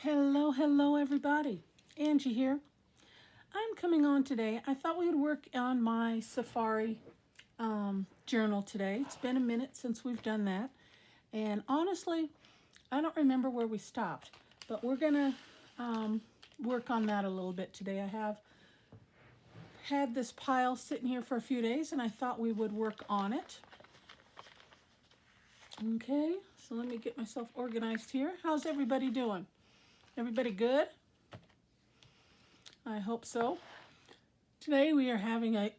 Hello, hello, everybody. Angie here. I'm coming on today. I thought we would work on my Safari journal today. It's been a minute since we've done that. And honestly, I don't remember where we stopped, but we're going to work on that a little bit today. I have had this pile sitting here for a few days, and I thought we would work on it. Okay, so let me get myself organized here. How's everybody doing? Everybody good? I hope so. Today we are having a,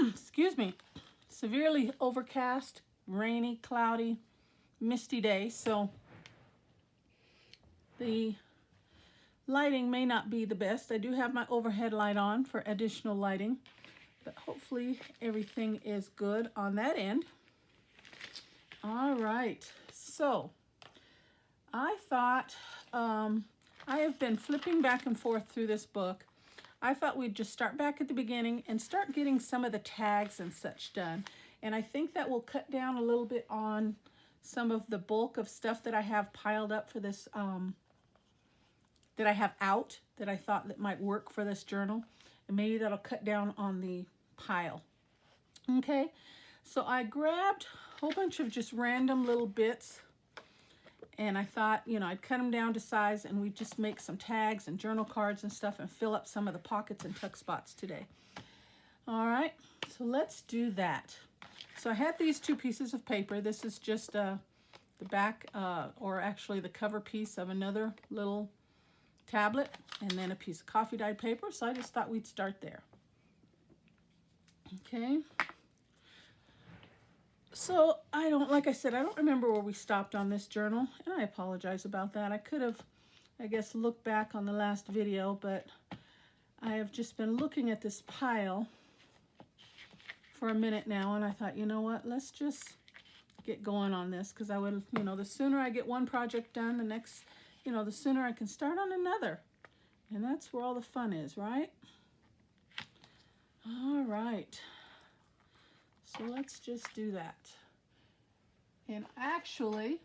excuse me, severely overcast, rainy, cloudy, misty day. So the lighting may not be the best. I do have my overhead light on for additional lighting, but hopefully everything is good on that end. All right, so I thought, I have been flipping back and forth through this book. I thought we'd just start back at the beginning and start getting some of the tags and such done. And I think that will cut down a little bit on some of the bulk of stuff that I have piled up for this, that I have out, that I thought that might work for this journal. And maybe that'll cut down on the pile. Okay, so I grabbed a whole bunch of just random little bits. And I thought, you know, I'd cut them down to size and we'd just make some tags and journal cards and stuff and fill up some of the pockets and tuck spots today. All right, so let's do that. So I had these two pieces of paper. This is just the back, or actually the cover piece of another little tablet, and then a piece of coffee dyed paper. So I just thought we'd start there. Okay. So like I said, I don't remember where we stopped on this journal, and I apologize about that. I could have, I guess, looked back on the last video, but I have just been looking at this pile for a minute now, and I thought, you know what, let's just get going on this, because I would, you know, the sooner I get one project done, the next, you know, the sooner I can start on another, and that's where all the fun is, right? All right. So let's just do that. And actually,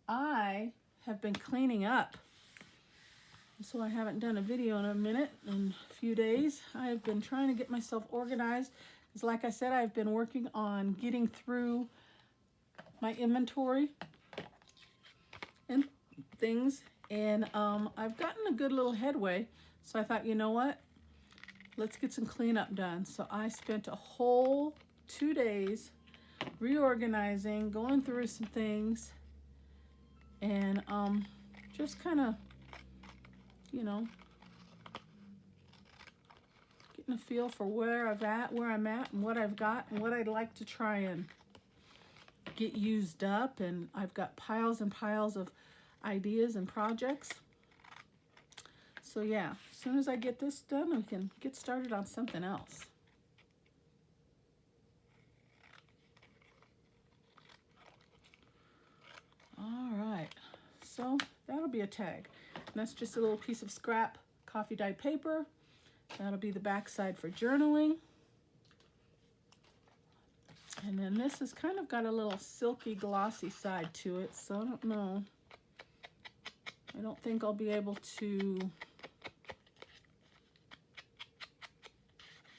I have been cleaning up. So I haven't done a video in a few days. I have been trying to get myself organized. Because like I said, I've been working on getting through my inventory and things. And I've gotten a good little headway. So I thought, you know what? Let's get some cleanup done. So I spent a whole 2 days reorganizing, going through some things, and just kind of, you know, getting a feel for where I'm at, and what I've got, and what I'd like to try and get used up. And I've got piles and piles of ideas and projects. So yeah, as soon as I get this done, we can get started on something else. All right, so that'll be a tag. And that's just a little piece of scrap coffee dyed paper. That'll be the back side for journaling. And then this has kind of got a little silky glossy side to it, so I don't know. I don't think I'll be able to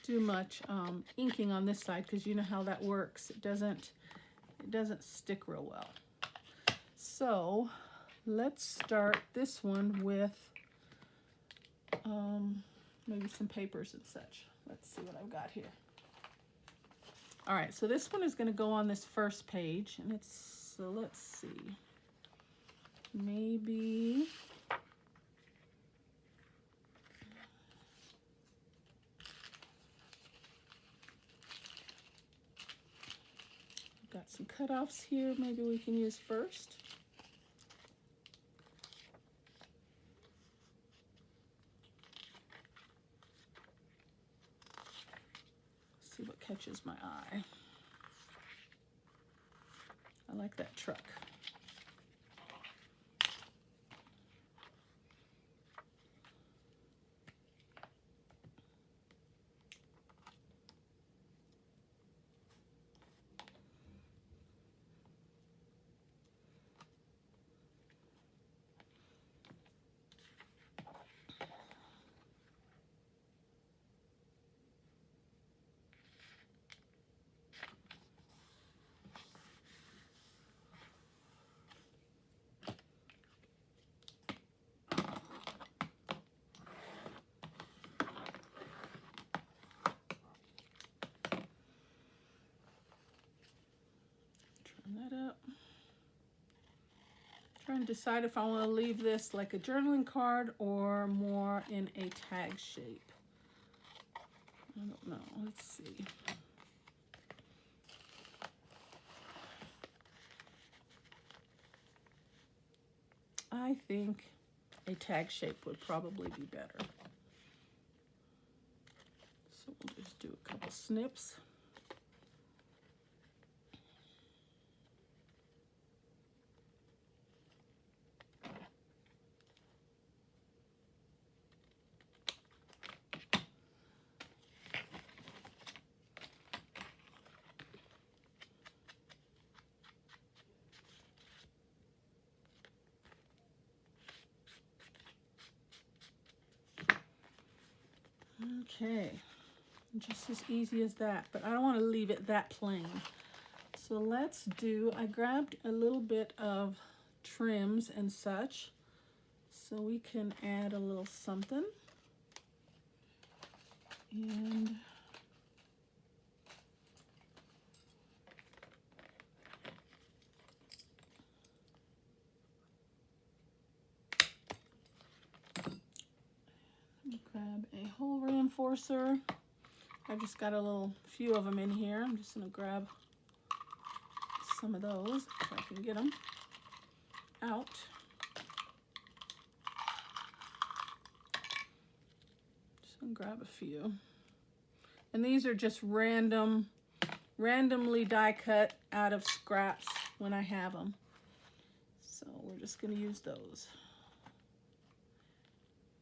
do much inking on this side, because you know how that works. It doesn't stick real well. So let's start this one with maybe some papers and such. Let's see what I've got here. All right, so this one is going to go on this first page, and it's, so let's see, maybe got some cutoffs here. Maybe we can use first. See what catches my eye. I like that truck. Trying to decide if I want to leave this like a journaling card or more in a tag shape. I don't know. Let's see. I think a tag shape would probably be better. So we'll just do a couple snips. Okay, just as easy as that, but I don't want to leave it that plain. So let's do, I grabbed a little bit of trims and such, so we can add a little something. And grab a hole reinforcer. I've just got a little few of them in here. I'm just going to grab some of those if I can get them out. Just going to grab a few. And these are just randomly die cut out of scraps when I have them. So we're just going to use those.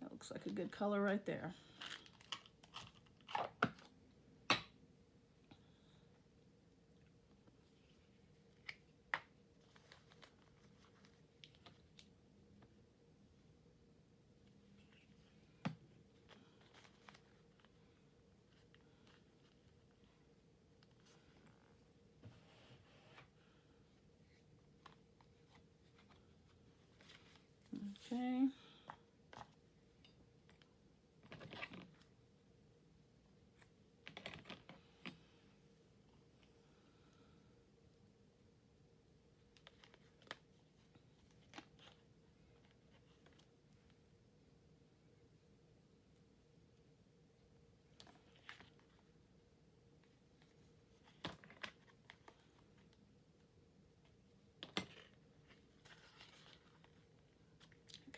That looks like a good color right there. Okay.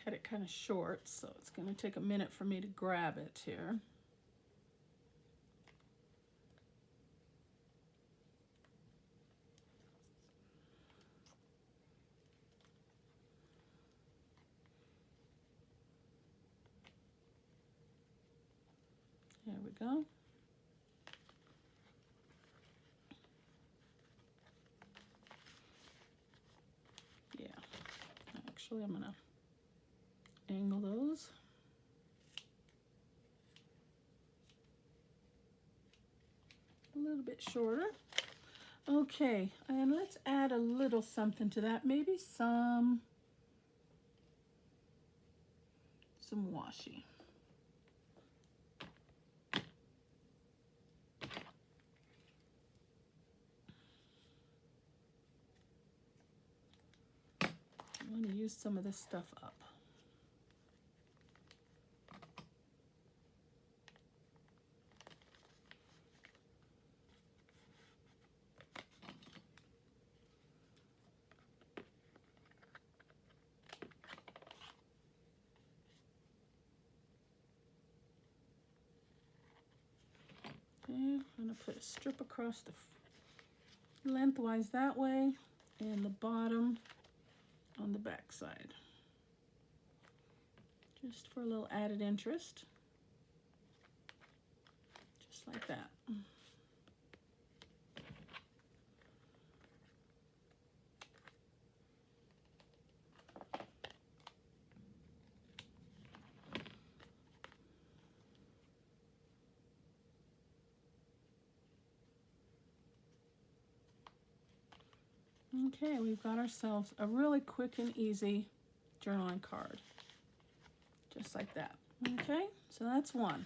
Cut it kind of short, so it's going to take a minute for me to grab it here. There we go. Yeah, actually I'm going to angle those. A little bit shorter. Okay, and let's add a little something to that. Maybe some washi. I want to use some of this stuff up. Okay, I'm going to put a strip across the lengthwise that way, and the bottom on the back side, just for a little added interest, just like that. Okay, we've got ourselves a really quick and easy journaling card, just like that. Okay, so that's one.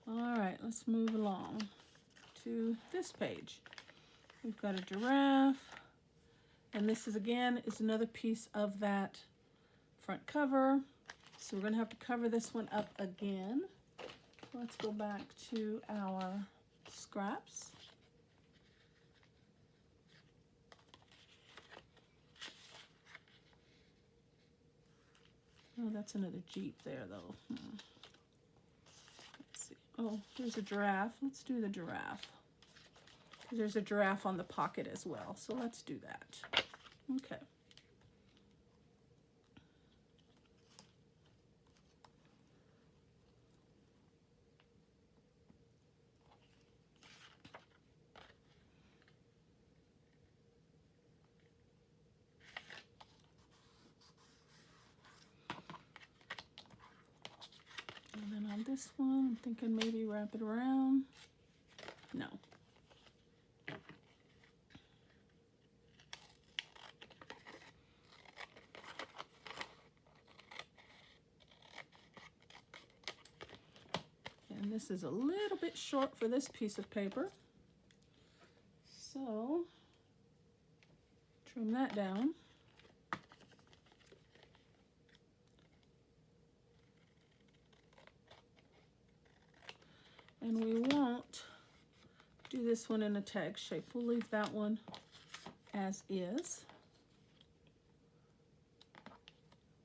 All right, let's move along to this page. We've got a giraffe, And this is another piece of that front cover. So we're going to have to cover this one up again. Let's go back to our scraps. Oh, that's another Jeep there, though. Let's see. Oh, there's a giraffe. Let's do the giraffe. There's a giraffe on the pocket as well, so let's do that. Okay. And then on this one, I'm thinking maybe wrap it around. No. And this is a little bit short for this piece of paper. So, trim that down. And we won't do this one in a tag shape. We'll leave that one as is.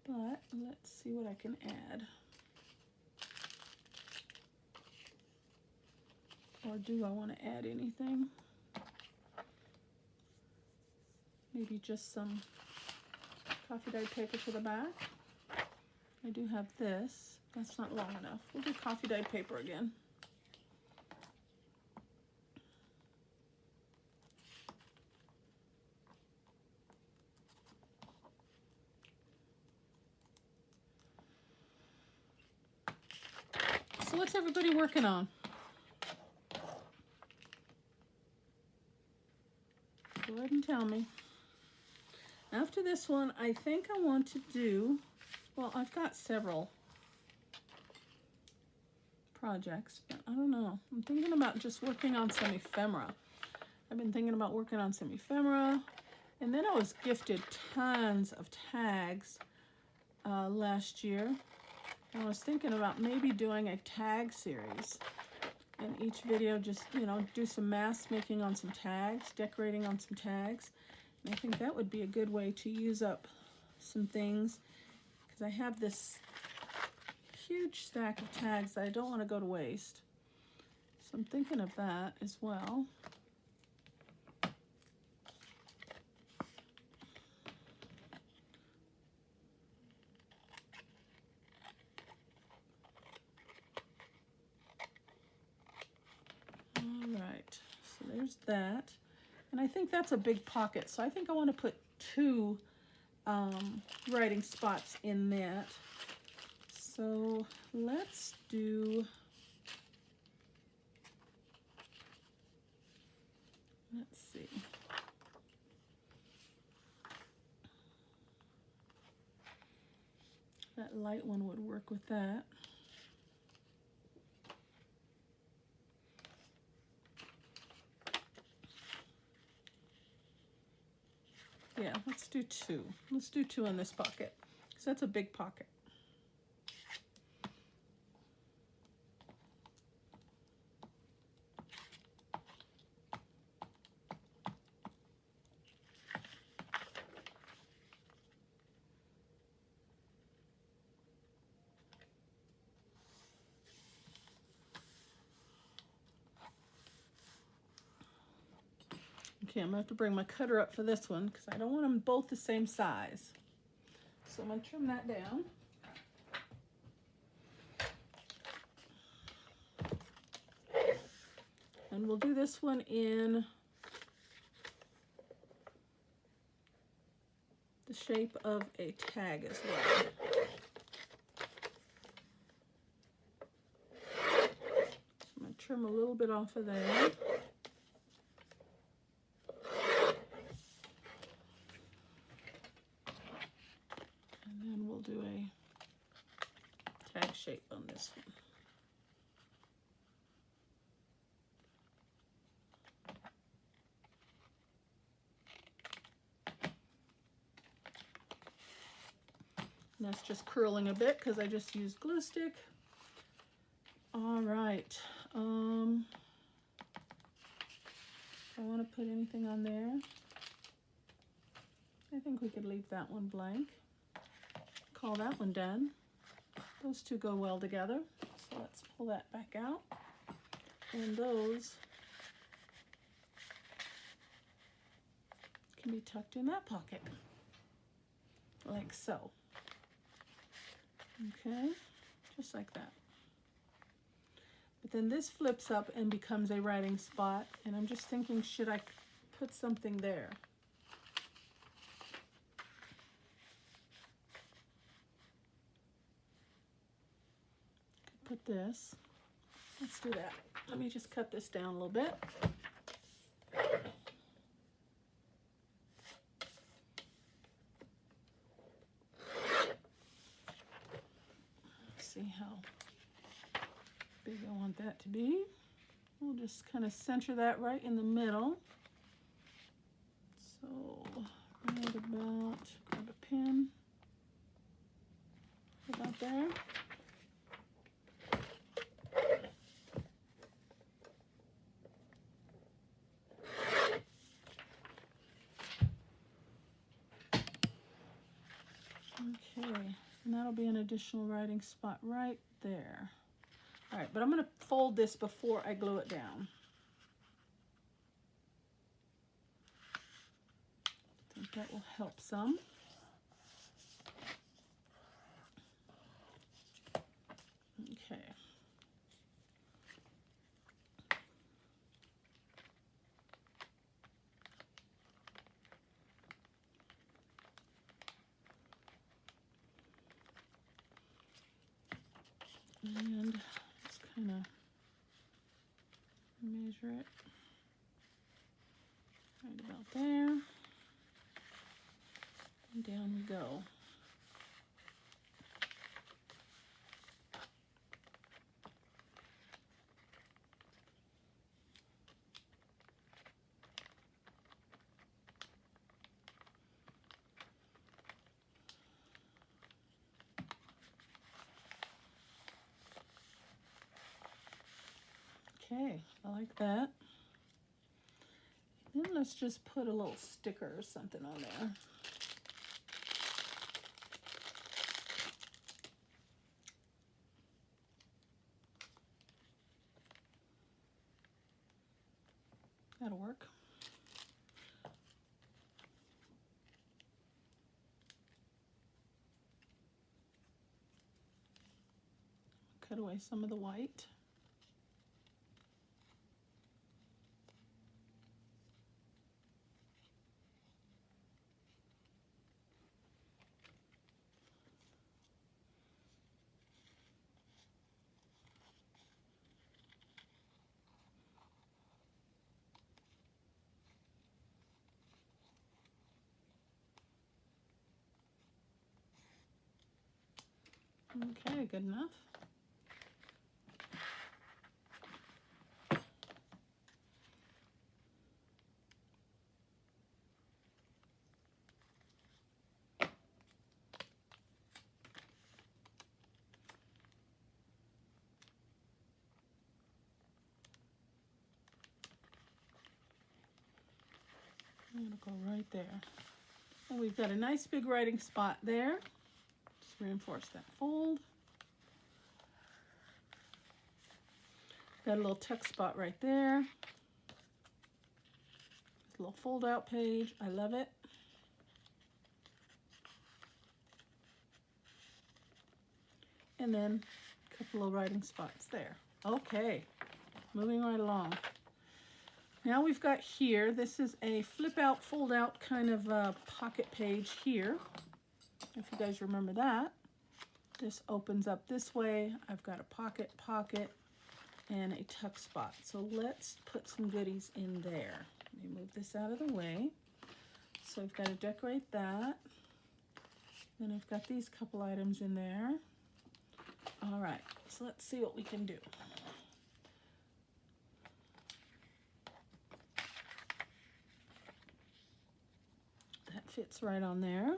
But let's see what I can add. Or do I want to add anything? Maybe just some coffee dyed paper to the back. I do have this. That's not long enough. We'll do coffee dyed paper again. So what's everybody working on? Go ahead and tell me. After this one, I think I want to do, well, I've got several projects, but I don't know. I'm thinking about just working on some ephemera. I've been thinking about working on some ephemera, and then I was gifted tons of tags last year. And I was thinking about maybe doing a tag series. In each video, just, you know, do some mask making on some tags, decorating on some tags. And I think that would be a good way to use up some things, because I have this huge stack of tags that I don't want to go to waste. So I'm thinking of that as well. Alright, so there's that. And I think that's a big pocket, so I think I want to put two writing spots in that. So let's do, let's see. That light one would work with that. Yeah, let's do two. Let's do two in this pocket, because that's a big pocket. Okay, I'm going to have to bring my cutter up for this one because I don't want them both the same size. So I'm going to trim that down. And we'll do this one in the shape of a tag as well. So I'm going to trim a little bit off of there. Do a tag shape on this one. that's just curling a bit because I just used glue stick. All right. I want to put anything on there. I think we could leave that one blank. Call that one done. Those two go well together. So let's pull that back out. And those can be tucked in that pocket. Like so. Okay, just like that. But then this flips up and becomes a writing spot, and I'm just thinking, should I put something there? Put this. Let's do that. Let me just cut this down a little bit. See how big I want that to be. We'll just kind of center that right in the middle. So right about, grab a pin, about there. Okay, and that'll be an additional writing spot right there. All right, but I'm going to fold this before I glue it down. I think that will help some. Okay. And just kind of measure it right about there. And down we go. Okay, I like that. Then let's just put a little sticker or something on there. That'll work. Cut away some of the white. Okay, good enough. I'm going to go right there. And we've got a nice big writing spot there. Just reinforce that fold. Got a little tuck spot right there. A little fold out page. I love it. And then a couple of writing spots there. Okay, moving right along. Now we've got here, this is a flip out, fold out kind of pocket page here. If you guys remember that. This opens up this way. I've got a pocket, and a tuck spot. So let's put some goodies in there. Let me move this out of the way. So I've got to decorate that. Then I've got these couple items in there. All right, so let's see what we can do. That fits right on there.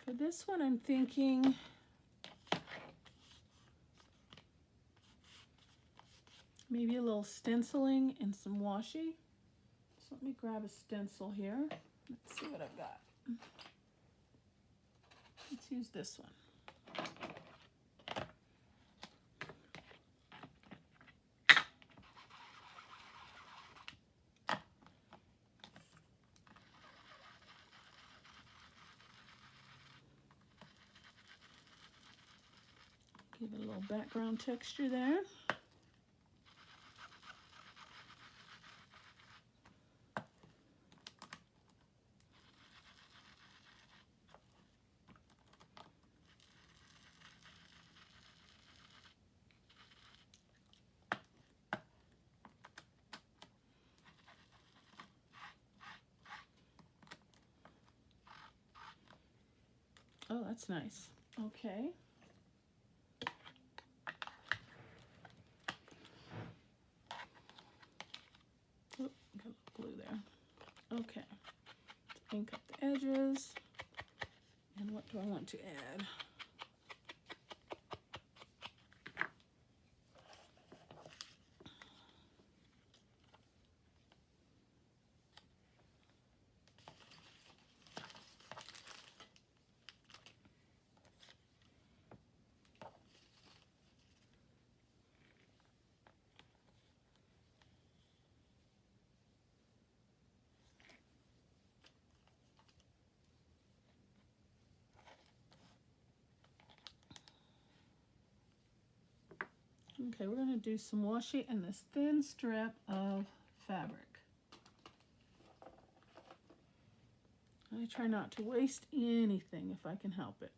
For this one, I'm thinking maybe a little stenciling and some washi. So let me grab a stencil here. Let's see what I've got. Let's use this one. Give it a little background texture there. Oh, that's nice. Okay. Oh, got a little glue there. Okay. Ink up the edges. And what do I want to add? Okay, we're going to do some washi and this thin strip of fabric. I try not to waste anything if I can help it.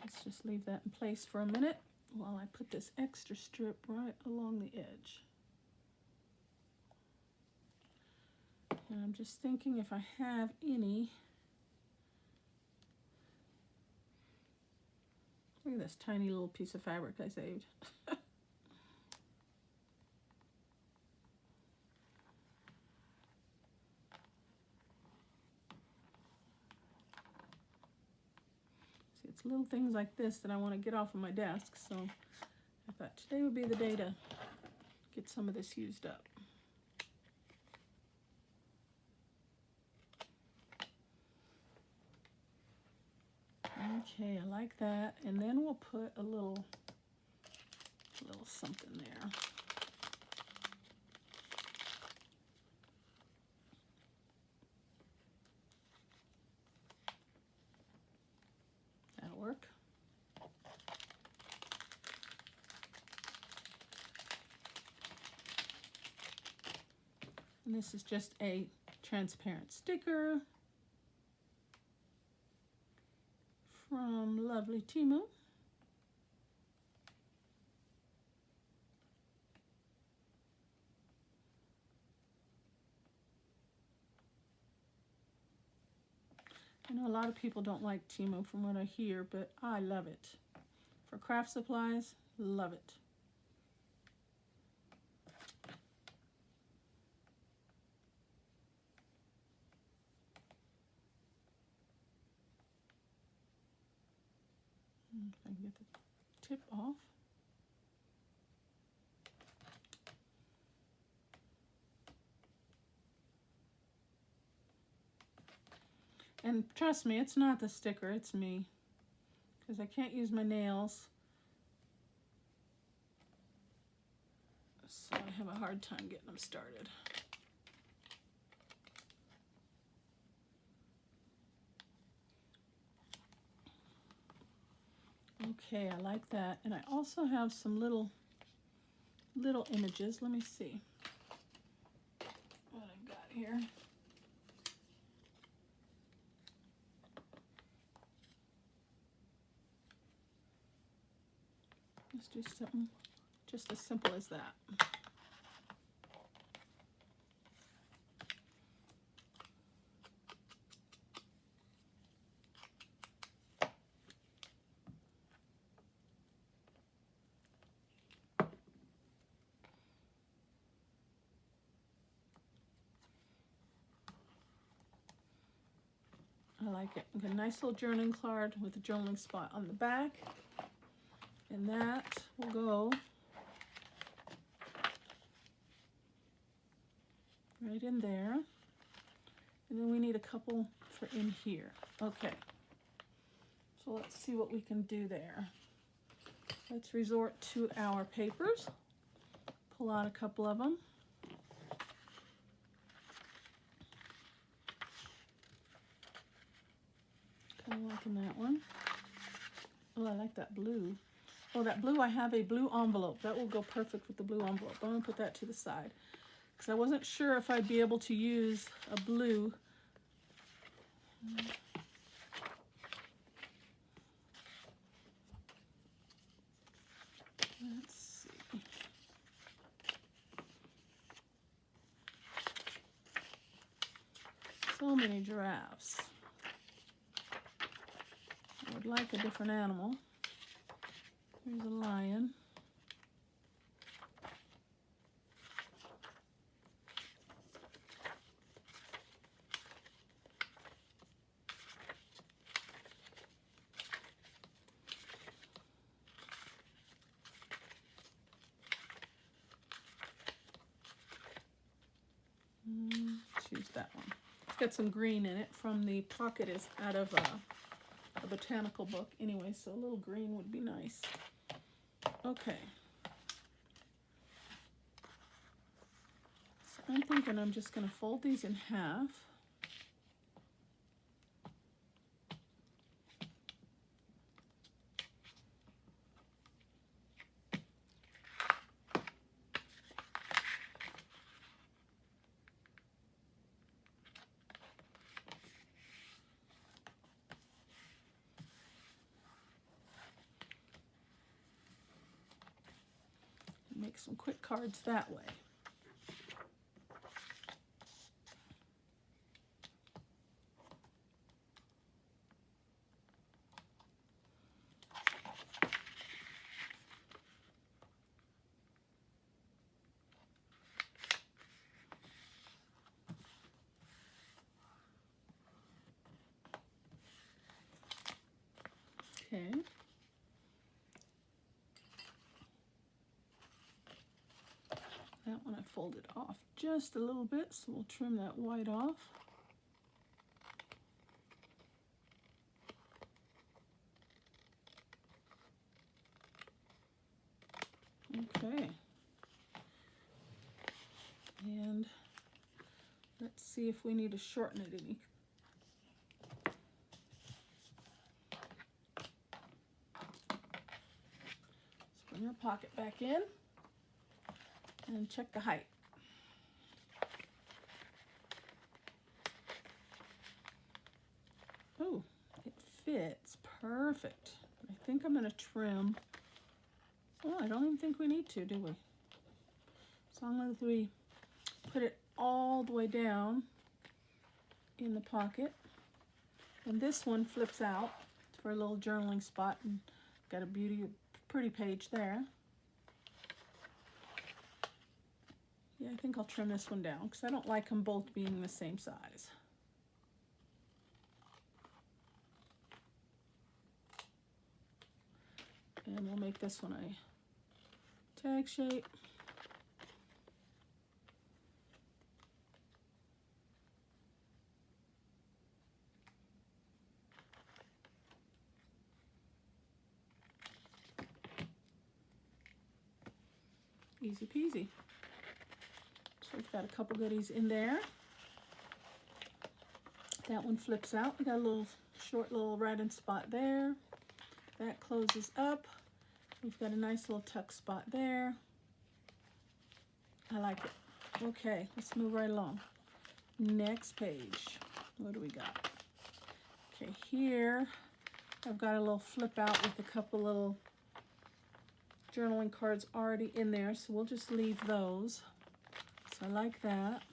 Let's just leave that in place for a minute while I put this extra strip right along the edge. And I'm just thinking if I have any. Look at this tiny little piece of fabric I saved. See, it's little things like this that I want to get off of my desk, so I thought today would be the day to get some of this used up. Okay, I like that. And then we'll put a little something there. That'll work. And this is just a transparent sticker from Lovely Timu. I know a lot of people don't like Timu from what I hear, but I love it. For craft supplies, love it. If I can get the tip off. And trust me, it's not the sticker, it's me. Because I can't use my nails. So I have a hard time getting them started. Okay, I like that. And I also have some little images. Let me see what I've got here. Let's do something just as simple as that. I like it. Got a nice little journaling card with a journaling spot on the back. And that will go right in there. And then we need a couple for in here. Okay. So let's see what we can do there. Let's resort to our papers. Pull out a couple of them. Kind of liking that one. Oh, I like that blue. Oh, that blue, I have a blue envelope. That will go perfect with the blue envelope. I'm going to put that to the side because I wasn't sure if I'd be able to use a blue. Let's see. So many giraffes. I would like a different animal. Here's a lion. Choose that one. It's got some green in it from the pocket is out of a botanical book anyway, so a little green would be nice. Okay. So I'm thinking I'm just going to fold these in half. Make some quick cards that way. Okay. That one I folded off just a little bit, so we'll trim that white off. Okay. And let's see if we need to shorten it any. Let's bring our pocket back in and check the height. Oh, it fits perfect. I think I'm going to trim. Oh, I don't even think we need to, do we? As long as we put it all the way down in the pocket. And this one flips out for a little journaling spot, and got a pretty page there. Yeah, I think I'll trim this one down because I don't like them both being the same size. And we'll make this one a tag shape. Easy peasy. So we've got a couple goodies in there. That one flips out. We got a little short little writing spot there. That closes up. We've got a nice little tuck spot there. I like it. Okay, let's move right along. Next page. What do we got? Okay, here I've got a little flip out with a couple little journaling cards already in there, so we'll just leave those. So I like that.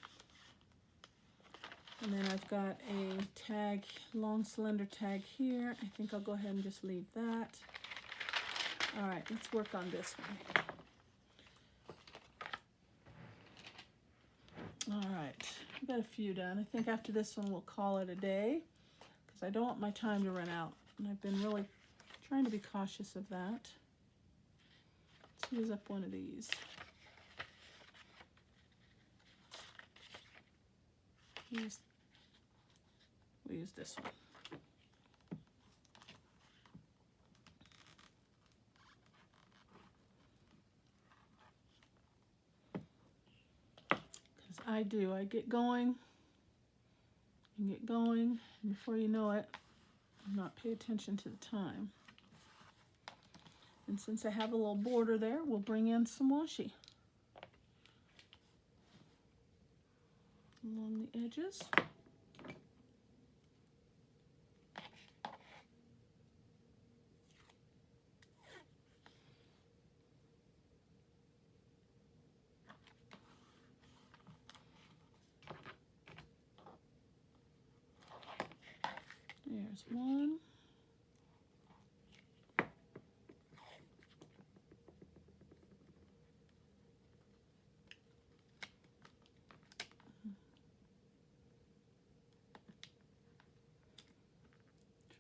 And then I've got a tag, long cylinder tag here. I think I'll go ahead and just leave that. All right, let's work on this one. All right, we've got a few done. I think after this one we'll call it a day because I don't want my time to run out. And I've been really trying to be cautious of that. Let's use up one of these. We'll use this one. I get going and get going, and before you know it, I'm not pay attention to the time. And since I have a little border there, we'll bring in some washi along the edges. There's one.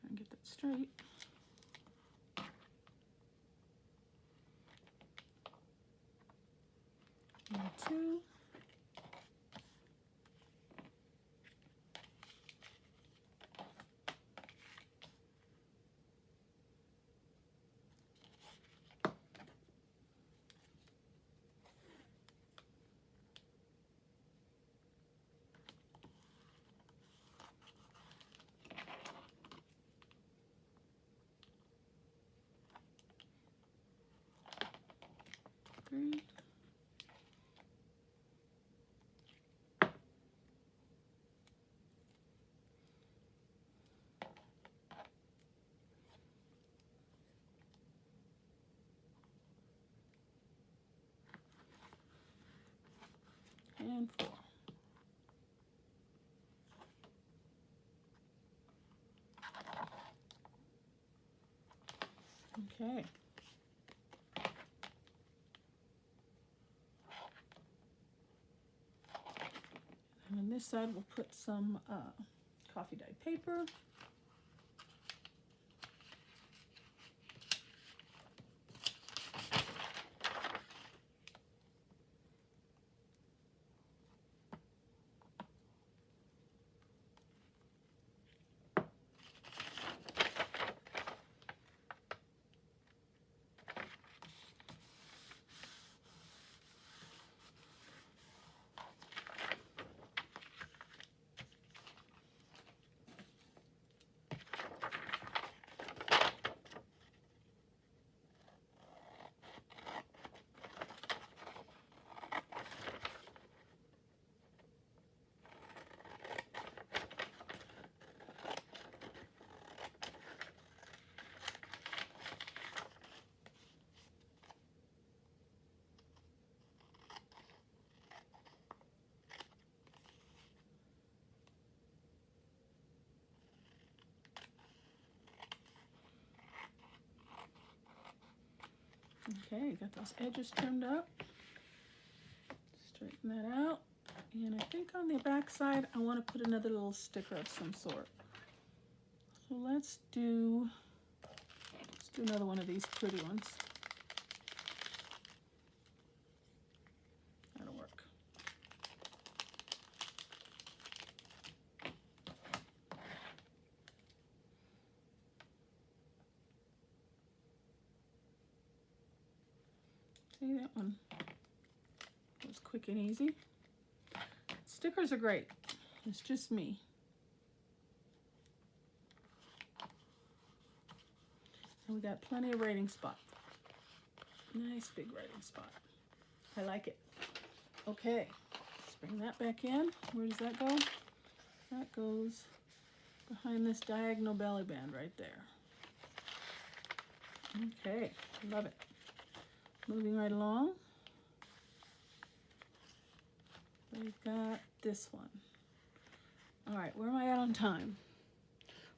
Try and get that straight. And two. Three. And four. Okay. And on this side, we'll put some coffee dyed paper. Okay, got those edges trimmed up. Straighten that out. And I think on the back side, I want to put another little sticker of some sort. So let's do another one of these pretty ones. That'll work. See, that one was quick and easy. Stickers are great. It's just me. And we got plenty of writing spot. Nice big writing spot. I like it. Okay, let's bring that back in. Where does that go? That goes behind this diagonal belly band right there. Okay, love it. Moving right along. We've got this one. All right, where am I at on time?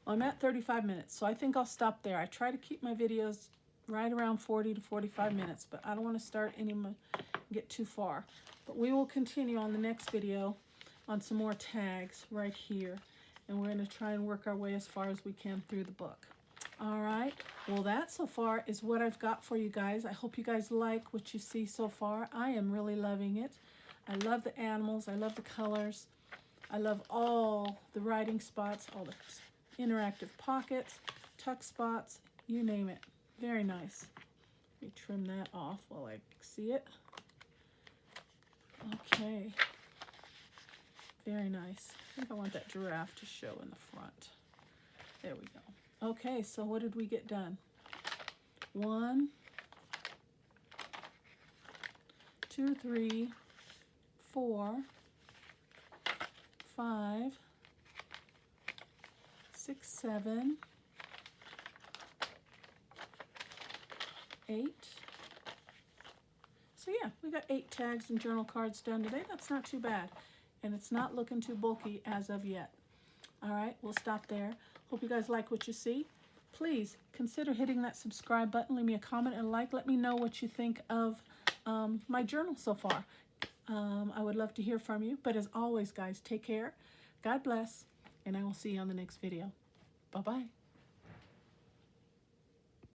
Well, I'm at 35 minutes, so I think I'll stop there. I try to keep my videos right around 40 to 45 minutes, but I don't want to start get too far. But we will continue on the next video on some more tags right here. and we're going to try and work our way as far as we can through the book. All right, well, that so far is what I've got for you guys. I hope you guys like what you see so far. I am really loving it. I love the animals. I love the colors. I love all the writing spots, all the interactive pockets, tuck spots, you name it. Very nice. Let me trim that off while I see it. Okay. Very nice. I think I want that giraffe to show in the front. There we go. Okay, so what did we get done? 1, 2, 3, 4, 5, 6, 7, 8. So yeah, we got 8 tags and journal cards done today. That's not too bad. And it's not looking too bulky as of yet. All right, we'll stop there. Hope you guys like what you see. Please consider hitting that subscribe button. Leave me a comment and a like. Let me know what you think of my journal so far. I would love to hear from you. But as always, guys, take care. God bless. And I will see you on the next video. Bye-bye.